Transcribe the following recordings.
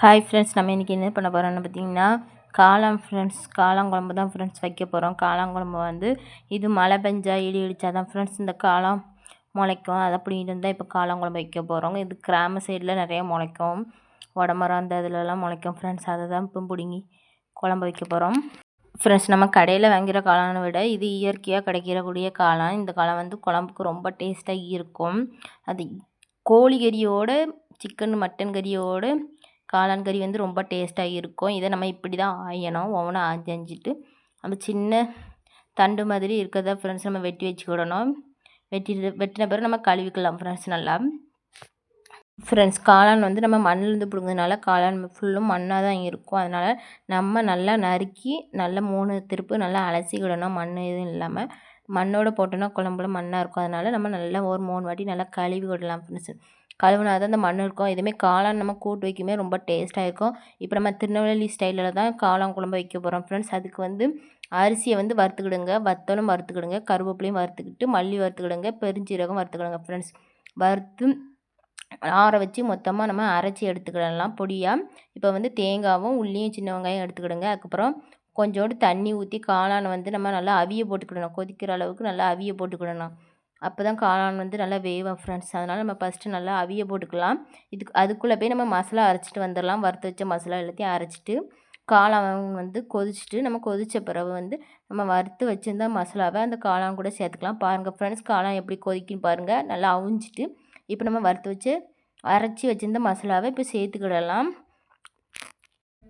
Hi friends, நம்ம இன்றைக்கி என்ன பண்ண போகிறோம்னு பார்த்தீங்கன்னா காளான் ஃப்ரெண்ட்ஸ். காளாங்குழம்பு தான் ஃப்ரெண்ட்ஸ் வைக்க போகிறோம். காளாங்குழம்பு வந்து இது மழை பெஞ்சா இடி இடித்தா தான் ஃப்ரெண்ட்ஸ் இந்த காளான் முளைக்கும். அது அப்படி இருந்தால் இப்போ காளாங்குழம்பு வைக்க போகிறோம். இது கிராம சைடில் நிறைய முளைக்கும். உடமரம் அந்த இதுலலாம் முளைக்கும் ஃப்ரெண்ட்ஸ். அதை தான் இப்போ பிடுங்கி குழம்பு வைக்க போகிறோம் ஃப்ரெண்ட்ஸ். நம்ம கடையில் வாங்குகிற காளானை விட இது இயற்கையாக கிடைக்கிறக்கூடிய காளான். இந்த காளான் வந்து குழம்புக்கு ரொம்ப டேஸ்ட்டாக இருக்கும். அது கோழி கறியோட சிக்கன் மட்டன் கறியோடு காளான் கறி வந்து ரொம்ப டேஸ்ட்டாக இருக்கும். இதை நம்ம இப்படி தான் ஆயணும். ஒவ்வொன்றா ஆஞ்சிட்டு அந்த சின்ன தண்டு மாதிரி இருக்கிறத ஃப்ரெண்ட்ஸ் நம்ம வெட்டி வச்சுக்கிடணும். வெட்டின பிறகு நம்ம கழுவிக்கலாம் ஃப்ரெண்ட்ஸ். நல்லா ஃப்ரெண்ட்ஸ் காளான் வந்து நம்ம மண்ணிலேருந்து பிடுங்கிறதுனால காளான் ஃபுல்லும் மண்ணாக தான் இருக்கும். அதனால் நம்ம நல்லா நறுக்கி நல்லா 3 திருப்பு நல்லா அலசிக்கிடணும். மண் எதுவும் இல்லாமல் மண்ணோடு போட்டோன்னா குழம்புல மண்ணாக இருக்கும். அதனால் நம்ம நல்லா ஒரு 3 வாட்டி நல்லா கழுவி விடலாம் ஃப்ரெண்ட்ஸ். கழுவுனா தான் அந்த மண் இருக்கும். இதுமாரி காளான் நம்ம கூட்டு வைக்குமே ரொம்ப டேஸ்ட்டாக இருக்கும். இப்போ நம்ம திருநெல்வேலி ஸ்டைலில் தான் காளான் குழம்பு வைக்க போகிறோம் ஃப்ரெண்ட்ஸ். அதுக்கு வந்து அரிசியை வந்து வறுத்துக்கிடுங்க, வத்தலும் வறுத்துக்கிடுங்க, கருவேப்பிலையும் வறுத்துக்கிட்டு, மல்லி வறுத்துக்கிடுங்க, பெருஞ்சீரகம் வறுத்துக்கிடுங்க ஃப்ரெண்ட்ஸ். வறுத்து ஆற வச்சு மொத்தமாக நம்ம அரைச்சி எடுத்துக்கிடலாம் பொடியாக. இப்போ வந்து தேங்காவும் உள்ளியும் சின்ன வெங்காயம் எடுத்துக்கிடுங்க. அதுக்கப்புறம் கொஞ்சோண்டு தண்ணி ஊற்றி காளானை வந்து நம்ம நல்லா அவிய போட்டுக்கிடணும். கொதிக்கிற அளவுக்கு நல்லா அவிய போட்டுக்கிடணும். அப்போ தான் காளான் வந்து நல்லா வேவும் ஃப்ரெண்ட்ஸ். அதனால் நம்ம ஃபஸ்ட்டு நல்லா அவிய போட்டுக்கலாம். அதுக்குள்ளே போய் நம்ம மசாலா அரைச்சிட்டு வந்துடலாம். வறுத்து வச்ச மசாலா எல்லாத்தையும் அரைச்சிட்டு காளான் வந்து கொதிச்சுட்டு நம்ம கொதித்த பிறகு வந்து நம்ம வறுத்து வச்சுருந்த மசாலாவை அந்த காளான் கூட சேர்த்துக்கலாம். பாருங்கள் ஃப்ரெண்ட்ஸ், காளான் எப்படி கொதிக்குன்னு பாருங்கள். நல்லா அவிஞ்சிட்டு இப்போ நம்ம வறுத்து வச்சு அரைச்சி வச்சுருந்த மசாலாவை இப்போ சேர்த்துக்கிடலாம்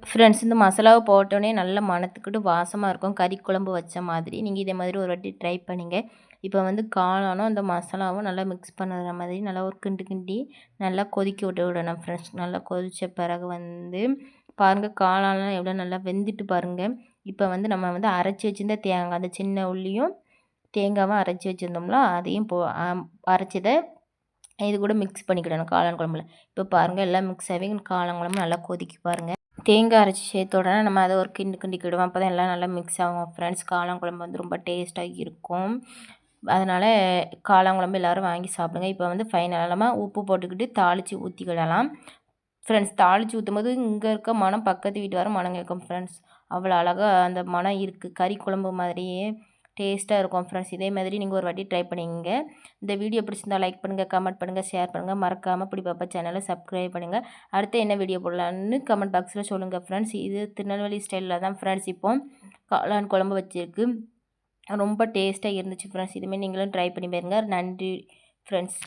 ஃப்ரெண்ட்ஸ். இந்த மசாலாவை போட்டோடனே நல்ல மணத்துக்கிட்டு வாசமாக இருக்கும், கறி குழம்பு வச்ச மாதிரி. நீங்கள் இதே மாதிரி ஒரு வாட்டி ட்ரை பண்ணிங்க. இப்போ வந்து காளானும் அந்த மசாலாவும் நல்லா மிக்ஸ் பண்ணுற மாதிரி நல்லா ஒரு கிண்டி நல்லா கொதிக்க விடணும் ஃப்ரெண்ட்ஸ். நல்லா கொதித்த பிறகு வந்து பாருங்கள் காளான்லாம் எவ்வளோ நல்லா வெந்துட்டு பாருங்கள். இப்போ வந்து நம்ம வந்து அரைச்சி வச்சுருந்த தேங்காய், அந்த சின்ன உள்ளியும் தேங்காவும் அரைச்சி வச்சுருந்தோம்ல, அதையும் அரைச்சதை இது கூட மிக்ஸ் பண்ணிக்கிடணும் காளான் குழம்புல. இப்போ பாருங்கள் எல்லாம் மிக்ஸ் ஆகி காளான் குழம்பு நல்லா கொதிக்க பாருங்கள். தேங்காய் அரைச்சி சேர்த்த உடனே நம்ம அதை ஒரு கிண்டிக்கிடுவோம். அப்போ தான் எல்லாம் நல்லா மிக்ஸ் ஆகும் ஃப்ரெண்ட்ஸ். காளான் குழம்பு வந்து ரொம்ப டேஸ்ட்டாக இருக்கும். அதனால் காளான் குழம்பு எல்லோரும் வாங்கி சாப்பிடுங்க. இப்போ வந்து ஃபைனலாக உப்பு போட்டுக்கிட்டு தாளித்து ஊற்றிக்கிடலாம் ஃப்ரெண்ட்ஸ். தாளித்து ஊற்றும் போது இங்கே இருக்க மனம் பக்கத்து வீட்டு வர மனம் கேட்கும் ஃப்ரெண்ட்ஸ். அவ்வளோ அழகாக அந்த மனம் இருக்குது. கறி குழம்பு மாதிரியே டேஸ்ட்டாக இருக்கும் ஃப்ரெண்ட்ஸ். இதே மாதிரி நீங்கள் ஒரு வாட்டி ட்ரை பண்ணிங்க. இந்த வீடியோ பிடிச்சிருந்தா லைக் பண்ணுங்கள், கமெண்ட் பண்ணுங்கள், ஷேர் பண்ணுங்கள். மறக்காமல் இப்படி பாப்பா சேனலை சப்ஸ்கிரைப் பண்ணுங்கள். அடுத்து என்ன வீடியோ போடலான்னு கமெண்ட் பாக்ஸில் சொல்லுங்கள் ஃப்ரெண்ட்ஸ். இது திருநெல்வேலி ஸ்டைலில் தான் ஃப்ரெண்ட்ஸ் இப்போ காளான் குழம்பு வச்சுருக்கு. ரொம்ப டேஸ்ட்டாக இருந்துச்சு ஃப்ரெண்ட்ஸ். இதுமாரி நீங்களும் ட்ரை பண்ணி பாருங்கள். நன்றி ஃப்ரெண்ட்ஸ்.